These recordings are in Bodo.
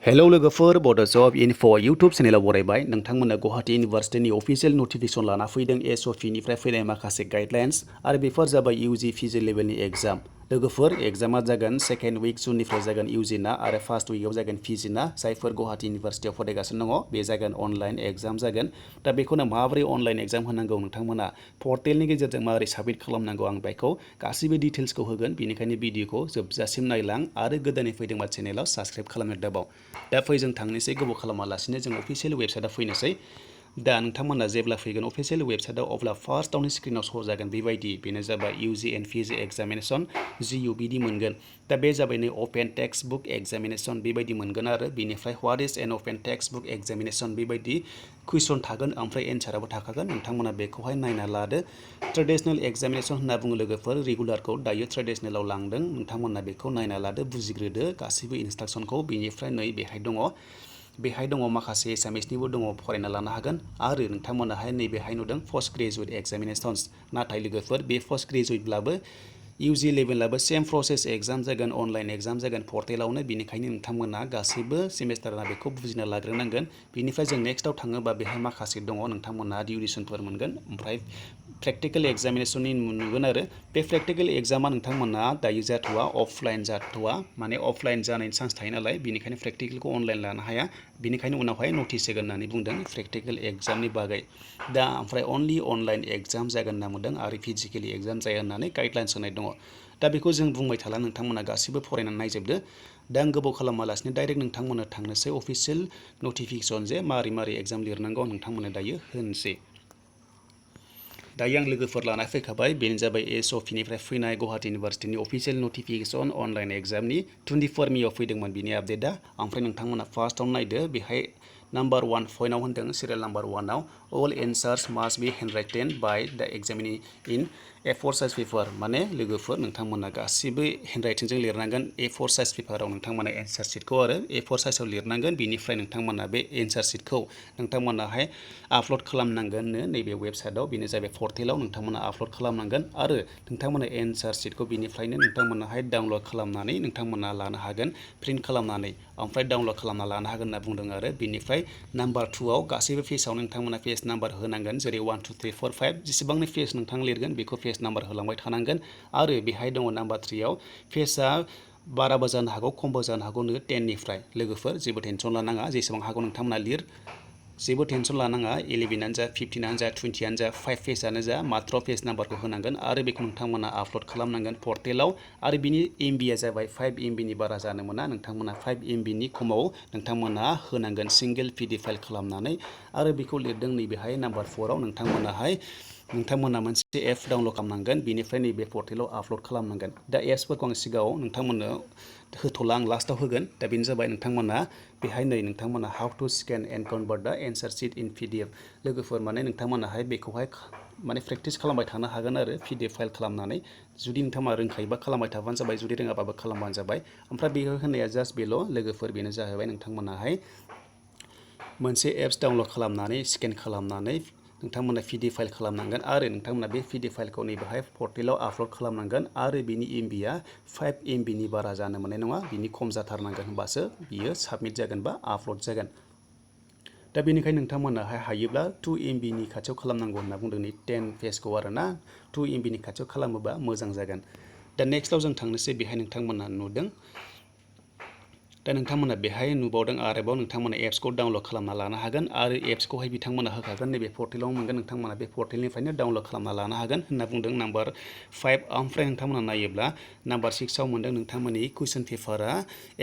हेलौ लोगोफोर बड' जब इनफ' इउटुब चेनेलाव बरायबाय नोंथांमोननो गुवाहाटी इउनिभार्सिटिनि अफिसियेल नटिफिकेसन लाना फैदों SOP निफ्राय फैनाय माखासे गाइडलाइन्स आरो बेफोर जाबाय UG PG लेभेलनि एग्जाम लोगोफोर एग्जामा जागोन सेकेन्ड उइक जुननिफ्राय जागोन UG ना आरो फार्स्ट उइकआव जागोन PG ना जायफोर गुवाहाटी इउनिभार्सिटियाव फरायगासिनो दङ बे जागोन अनलाइन एग्जाम जागोन दा बेखौनो माबोरै अनलाइन एग्जाम होनांगौ नोंथांमोना पर्टेलनि गेजेरजों माबोरै साबमिट खालामनांगौ आं बेखौ गासैबो डिटेल्सखौ होगोन बेनिखायनो भिडिअखौ जोबजासिम नायलां आरो गोदानै फैदोंबा चेनेलाव साबस्क्राइब खालामनो दाबाव दा फै जों थांनोसै गोबाव खालामालासिनो जों अफिसियेल वेबसाइटआव फैनोसै दा नोंथांमोना जेब्ला फैगोन अफिसियेल वेबसाइटआव अब्ला फार्स्टआवनो स्क्रिनाव शो जागोन बेबायदि बेनो जाबाय UG and PG examination GU बिदि मोनगोन दा बे जाबाय नै अपेन टेक्स्ट बुक एग्जामिनेसन बेबायदि मोनगोन आरो बेनिफ्राय what is an open text book examination बेबायदि कुइसन थागोन ओमफ्राय एन्साराबो थाखागोन नोंथांमोना बेखौहाय नायना लादो ट्रेडिशनेल एग्जामिनेसन होनना बुङो लोगोफोर रेगुलारखौ दायो ट्रेडिशनेलाव लांदों नोंथांमोना बेखौ नायना लादो बुजिग्रोदो गासैबो इन्सट्राक्सनखौ बेनिफ्राय नै बेहाय दङ माखासे एसामिसनिबो दङ फरायना लानो हागोन आरो नोंथांमोनाहाय नैबेहाय नुदों पोस्ट ग्रेजुवेट एग्जामिनेसन्स नाथाय लोगोफोर बे पोस्ट ग्रेजुवेटब्लाबो UG लेभेलाबो सेम प्रसेस एग्जाम जागोन अनलाइन एग्जाम जागोन पर्टेलावनो बेनिखायनो नोंथांमोना गासैबो सेमेस्टारना बेखौ बुजिना लाग्रोनांगोन बेनिफ्राय जों नेक्स्टआव थाङोबा बेहाय माखासे दङ नोंथांमोना डिउरेसनफोर मोनगोन ओमफ्राय प्रेक्टिकेल एग्जामिनेसननि नुगोन आरो बे प्रेक्टिकेल एग्जामा नोंथांमोना दायो जाथ'वा अफलाइन जाथ'वा माने अफलाइन जानायनि चान्स थायो नालाय बेनिखायनो प्रेक्टिकेलखौ अनलाइन लानो हाया बेनिखायनो उनावहाय नटिस होगोन होननानै बुंदों प्रेक्टिकेल एग्जामनि बागै दा ओमफ्राय अनलि अनलाइन एग्जाम जागोन होनना बुंदों आरो फिजिकेलि एग्जाम जाया होननानै गाइडलाइन्स होनाय दङ दा बेखौ जों बुंबाय थाला नोंथांमोना गासिबो फरायनानै नायजोबदो दा आं गोबाव खालामालासिनो डाइरेक्ट नोंथांमोननो थांनोसै अफिसियेल नटिफिकेसन जे मारै एग्जाम लिरनांगौ नोंथांमोननो दायो होनोसै दायो आं लोगोफोर लाना फैखाबाय बेनो जाबाय SOP निफ्राय फैनाय गुवाहाटी इउनिभार्सिटिनि अफिसियेल नटिफिकेसन अनलाइन एग्जामनि 24 मेआव फैदोंमोन बिनि आपडेटआ ओमफ्राय नोंथांमोना फार्स्टआव नायदो बेहाय नाम्बार 1 पइन्टआव होनदों सिरियाल नाम्बार 1आव all answers must be handwritten by the examinee in A4 size paper माने लोगोफोर नोंथांमोना गासिबो हेन्डराइटिंजों लिरनांगोन A4 साइज पेपाराव नोंथांमोना एन्सार शीटखौ आरो A4 साइजआव लिरनांगोन बिनिफ्राय नोंथांमोना बे एन्सार शीटखौ नोंथांमोनाहाय आपल'ड खालामनांगोननो नैबे वेबसाइटआव बेनो जाबाय पर्टेलाव नोंथांमोना आपल'ड खालामनांगोन आरो नोंथांमोना एन्सार शीटखौ बिनिफ्रायनो नोंथांमोनाहाय डाउनल'ड खालामनानै नोंथांमोना लानो हागोन प्रिन्ट खालामनानै ओमफ्राय डाउनल'ड खालामना लानो हागोन होनना बुंदों आरो बिनिफ्राय नाम्बार 2 आव गासैबो पेजआव नोंथांमोना पेज नाम्बार होनांगोन जेरै 1 2 3 4 5 जेसेबांनो पेज नोंथां लिरगोन बेखौ पेज नाम्बार होलांबाय थानांगोन आरो बेहाय दङ नाम्बार 3 आव पेजआ बाराबो जानो हागौ खमबो जानो हागौ 10 निफ्राय लोगोफोर जेबो टेनसन लानाङा जेसेबां हागौ नोंथांमोना लिर जेबो टेनसन लानाङा 11आनो जा 15आनो जा 20आनो जा 5 पेजआनो जा मात्र पेज नाम्बारखौ होनांगोन आरो बेखौ नोंथांमोना आपल'ड खालामनांगोन पर्टेलाव आरो बिनि MBआ जाबाय 5 MBनि बारा जानो मोना नोंथांमोना 5 MBनि खमाव नोंथांमोना होनांगोन सिंगेल PDF फाइल खालामनानै आरो बेखौ लिरदों नैबेहाय नाम्बार 4 आव नोंथांमोना मोनसे एप डाउनल'ड खालामनांगोन बिनिफ्राय नैबे पर्टेलाव आपल'ड खालामनांगोन दा एप्सफोरखौ आं सिगाङाव नोंथांमोननो होथ'ला आं लास्टआव होगोन दा बेनो जाबाय नोंथांमोना बेहाय नोंथांमोना how to scan and convert दा एन्सार शीट इन PDF लोगोफोर माने नोंथांमोनाहाय बेखौहाय माने प्रेक्टिस खालामबाय थानो हागोन आरो PDF फाइल खालामनानै जुदि नोंथांमोना रोंखायोबा खालामबाय थाबानो जाबाय जुदि रोङाबाबो खालामबानो जाबाय ओमफ्राय बेयाव होनाया जास्ट बेल' लोगोफोर बेनो जाहैबाय नोंथांमोनाहाय मोनसे एप्स डाउनल'ड खालामनानै स्केन खालामनानै नोंथांमोना PDF फाइल खालामनांगोन आरो नोंथांमोना बे PDF फाइलखौ नैबेहाय पर्टेलाव आपल'ड खालामनांगोन आरो बिनि MBआ 5 MBनि बारा जानो मोननाय नङा बिनि खम जाथारनांगोन होनबासो बियो साबमिट जागोन बा आपल'ड जागोन दा बेनिखायनो नोंथांमोनाहाय हायोब्ला 2 MBनि खाथियाव खालामनांगौ होनना बुंदों नै 10 पेजखौ आरोना 2 MBनि खाथियाव खालामोबा मोजां जागोन दा नेक्स्टआव जों थांनोसै बेहाय नोंथांमोना नुदों दा नोंथांमोना बेहाय नुबावदों आरोबाव नोंथांमोना एप्सखौ डाउनल'ड खालामना लानो हागोन आरो एप्सखौहाय बिथांमोना होखागोन नैबे पर्टेलाव मोनगोन नोंथांमोना बे पर्टेलनिफ्रायनो डाउनल'ड खालामना लानो हागोन होनना बुंदों नाम्बार 5 ओमफ्राय नोंथांमोना नायोब्ला नाम्बार 6 आव मोनदों नोंथांमोननि कुइसन पेपारा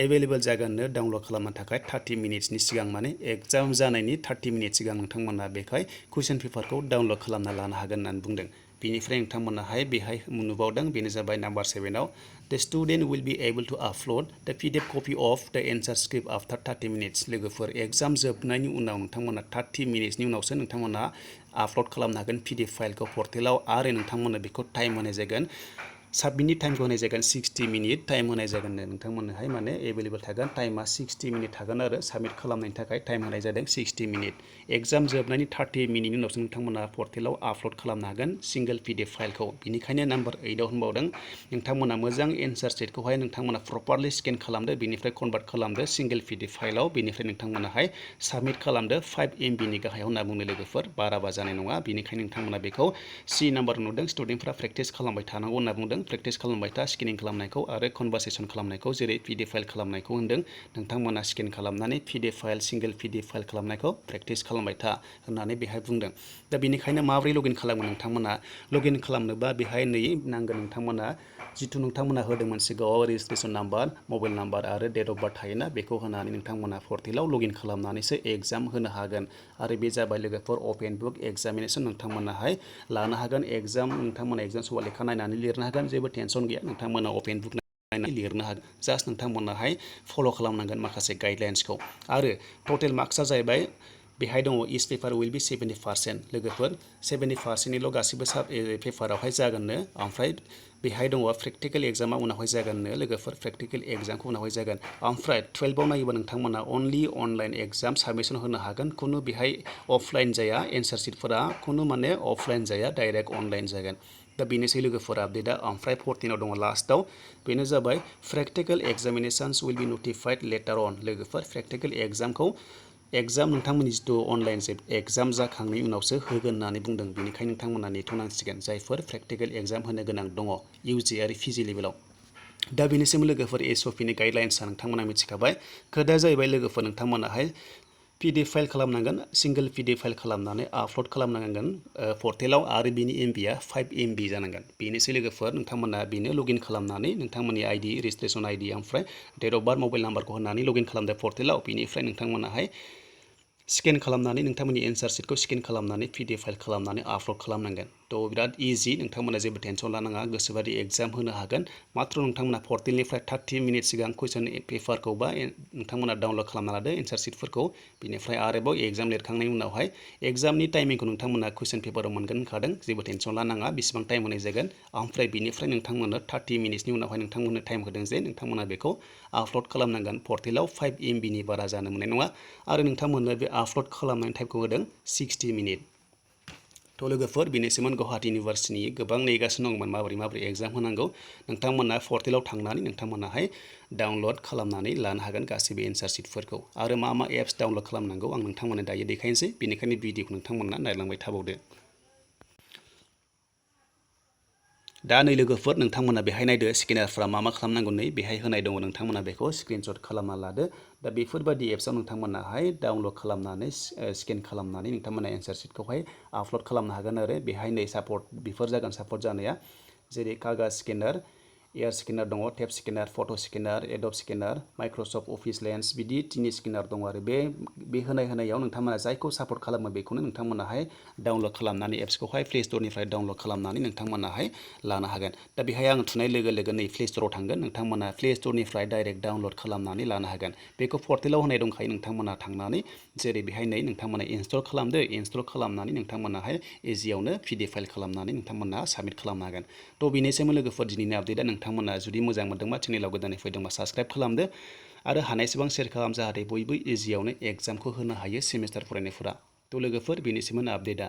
एभेलेबल जागोननो डाउनल'ड खालामनो थाखाय 30 मिनिट्सनि सिगां माने एग्जाम जानायनि 30 मिनिट सिगां नोंथांमोना बेखाय कुइसन पेपारखौ डाउनल'ड खालामना लानो हागोन होननानै बुंदों बेनिफ्राय नोंथांमोनाहाय बेहाय नुबावदों बेनो जाबाय नाम्बार 7 आव The student will be able to upload the PDF copy of the answer script after 30 minutes लोगोफोर एग्जाम जोबनायनि उनाव नोंथांमोना 30 मिनिट्सनि उनावसो नोंथांमोना आपल'ड खालामनो हागोन PDF फाइलखौ पर्टेलाव आरो नोंथांमोना बेखौ टाइम होनाय जागोन साबमिटनि टाइमखौ होनाय जागोन 60 मिनिट टाइम होनाय जागोन नोंथांमोननोहाय माने एभेलेबल थागोन टाइमा 60 मिनिट थागोन आरो साबमिट खालामनायनि थाखाय टाइम होनाय जादों 60 मिनिट एग्जाम जोबनायनि 30 मिनिटनि उनावसो नोंथांमोना पर्टेलाव आपल'ड खालामनो हागोन सिंगल PDF फाइलखौ बिनिखायनो नाम्बार 8आव होनबावदों नोंथांमोना मोजां एन्सार शीटखौहाय नोंथांमोना प्रपारलि स्केन खालामदो बिनिफ्राय कनभार्ट खालामदो सिंगल PDF फाइलाव बिनिफ्राय नोंथांमोनाहाय साबमिट खालामदो 5 MB नि गाहायाव होनना बुंनो लोगोफोर बाराबा जानाय नङा बिनिखायनो नोंथांमोना बेखौ C नाम्बार नुदों स्टुडेन्टफ्रा प्रेक्टिस खालामबाय थानांगौ होनना बुंदों प्रेक्टिस खालामबाय था स्केनिं खालामनायखौ आरो कनभारसेसन खालामनायखौ जेरै PDF फाइल खालामनायखौ होनदों नोंथांमोना स्केन खालामनानै PDF file single PDF file खालामनायखौ प्रेक्टिस खालामबाय था होननानै बेहाय बुंदों दा बेनिखायनो माबोरै लगइन खालामो नोंथांमोना लगइन खालामनोबा बेहाय नै नांगोन नोंथांमोना जिथु नोंथांमोना होदोंमोन सिगाङाव रेजिस्ट्रेसन नाम्बार मबाइल नाम्बार आरो डेट अफ बार्थ थायोना बेखौ होनानै नोंथांमोना पर्टेलाव लगइन खालामनानैसो एग्जाम होनो हागोन आरो बे जाबाय लोगोफोर अपेन बुक एग्जामिनेसन नोंथांमोनाहाय लानो हागोन एग्जाम नोंथांमोना एग्जाम सभा लेखा नायनानै लिरनो हागोन जेबो टेनसन गैया नोंथांमोना अपेन बुक नायनानै लिरनो हागोन जास्ट नोंथांमोनाहाय फल' खालामनांगोन माखासे गाइडलाइन्सखौ आरो टटेल मार्क्सआ जाहैबाय बेहाय दङ इच पेपार उइल बि 70% लोगोफोर 70%निल' गासिबो पेपारावहाय जागोननो ओमफ्राय बेहाय दङ प्रेक्टिकेल एग्जामा उनावहाय जागोननो लोगोफोर प्रेक्टिकेल एग्जामखौ उनावहाय जागोन ओमफ्राय 12आव नायोबा नोंथांमोना अनलि अनलाइन एग्जाम साबमिसन होनो हागोन खुनु बेहाय अफलाइन जाया एन्सार शीटफोरा खुनु माने अफलाइन जाया डाइरेक्ट अनलाइन जागोन दा बेनोसै लोगोफोर आपडेटआ ओमफ्राय 14आव दङ लास्टआव बेनो जाबाय practical examinations will be notified later on लोगोफोर प्रेक्टिकेल एग्जामखौ एग्जाम नोंथांमोननि जिथु अनलाइन एग्जाम जाखांनायनि उनावसो होगोन होननानै बुंदों बेनिखायनो नोंथांमोना नेथ'नांसिगोन जायफोर प्रेक्टिकेल एग्जाम होनो गोनां दङ UG आरो PG लेभेलाव दा बेनिसिम लोगोफोर SOP नि गाइडलाइन्सआ नोंथांमोना मिथिखाबाय खोथाया जाहैबाय लोगोफोर नोंथांमोनाहाय PDF फाइल खालामनांगोन सिंगल PDF फाइल खालामनानै आपल'ड खालामनांगोन पर्टेलाव आरो बिनि MBआ 5 MB जानांगोन बेनोसै लोगोफोर नोंथांमोना बेनो लगइन खालामनानै नोंथांमोननि ID रेजिस्ट्रेसन ID ओमफ्राय डेट अफ बार्थ मबाइल नाम्बारखौ होनानै लगइन खालामदो पर्टेलाव बेनिफ्राय नोंथांमोनाहाय स्केन खालामनानै नोंथांमोननि एन्सार शीटखौ स्केन खालामनानै PDF फाइल खालामनानै आपल'ड खालामनांगोन थ' बिराद इजि नोंथांमोना जेबो टेनसन लानाङा गोसोबादि एग्जाम होनो हागोन मात्र नोंथांमोना पर्टेलनिफ्राय 30 मिनिट सिगां कुइसन पेपारखौ बा नोंथांमोना डाउनल'ड खालामना लादो एन्सार शीटफोरखौ बेनिफ्राय आरोबाव एग्जाम लिरखांनायनि उनावहाय एग्जामनि टाइमिंखौ नोंथांमोना कुइसन पेपाराव मोनगोन होनखादों जेबो टेनसन लानाङा बेसेबां टाइम होनाय जागोन ओमफ्राय बेनिफ्राय नोंथांमोननो 30 मिनिटनि उनावहाय नोंथांमोननो टाइम होदों जे नोंथांमोना बेखौ आपल'ड खालामनांगोन पर्टेलाव 5 MB नि बारा जानो मोननाय नङा आरो नोंथांमोननो बे आपल'ड खालामनायनि टाइमखौ होदों 60 मिनिट थ' लोगोफोर बेनोसैमोन गुवाहाटी इउनिभार्सिटिनि गोबां नेगासिनो दंमोन माबोरै एग्जाम होनांगौ नोंथांमोना पर्टेलाव थांनानै नोंथांमोनाहाय डाउनल'ड खालामनानै लानो हागोन गासैबो एन्सार शीटफोरखौ आरो मा एप्स डाउनल'ड खालामनांगौ आं नोंथांमोननो दायो देखायनोसै बेनिखायनो भिडिअखौ नोंथांमोना नायलांबाय थाबावदो दा नै लोगोफोर नोंथांमोना बेहाय नायदो स्केनारफ्रा मा खालामनांगौ नै बेहाय होनाय दङ नोंथांमोना बेखौ स्क्रिनशट खालामना लादो दा बेफोरबायदि एप्सआव नोंथांमोनाहाय डाउनल'ड खालामनानै स्केन खालामनानै नोंथांमोना एन्सार शीटखौहाय आपल'ड खालामनो हागोन आरो बेहाय नै सापर्ट बेफोर जागोन सापर्ट जानाया जेरै कागज स्केनार एयार स्केनार दङ tape scanner photo' scanner Adobe scanner Microsoft Office Lens बिदि 3 स्केनार दङ आरो बे होनायाव नोंथांमोना जायखौ सापर्ट खालामो बेखौनो नोंथांमोनाहाय डाउनल'ड खालामनानै एप्सखौहाय प्ले स्ट'रनिफ्राय डाउनल'ड खालामनानै नोंथांमोनाहाय लानो हागोन दा बेहाय आं थुनाय लोगो लोगो नै प्ले स्ट'राव थांगोन नोंथांमोना प्ले स्ट'रनिफ्राय डाइरेक्ट डाउनल'ड खालामनानै लानो हागोन बेखौ पर्टेलाव होनाय दंखायो नोंथांमोना थांनानै जेरै बेहाय नै नोंथांमोना इनस्टल खालामदो इनस्टल खालामनानै नोंथांमोनाहाय इजियावनो PDF फाइल खालामनानै नोंथांमोना साबमिट खालामनो हागोन थ' बेनिसिमबो लोगोफोर दिनैनि आपडेटआ नोंथांमोना जुदि मोजां मोनदोंबा चेनेलाव गोदानै फैदोंबा साबस्क्राइब खालामदो आरो हानायसेबां शेयार खालाम जाहाथे बयबो इजियावनो एग्जामखौ होनो हायो सेमिस्टार फरायनायफोरा थ' लोगोफोर बेनिसिममोन आपडेटआ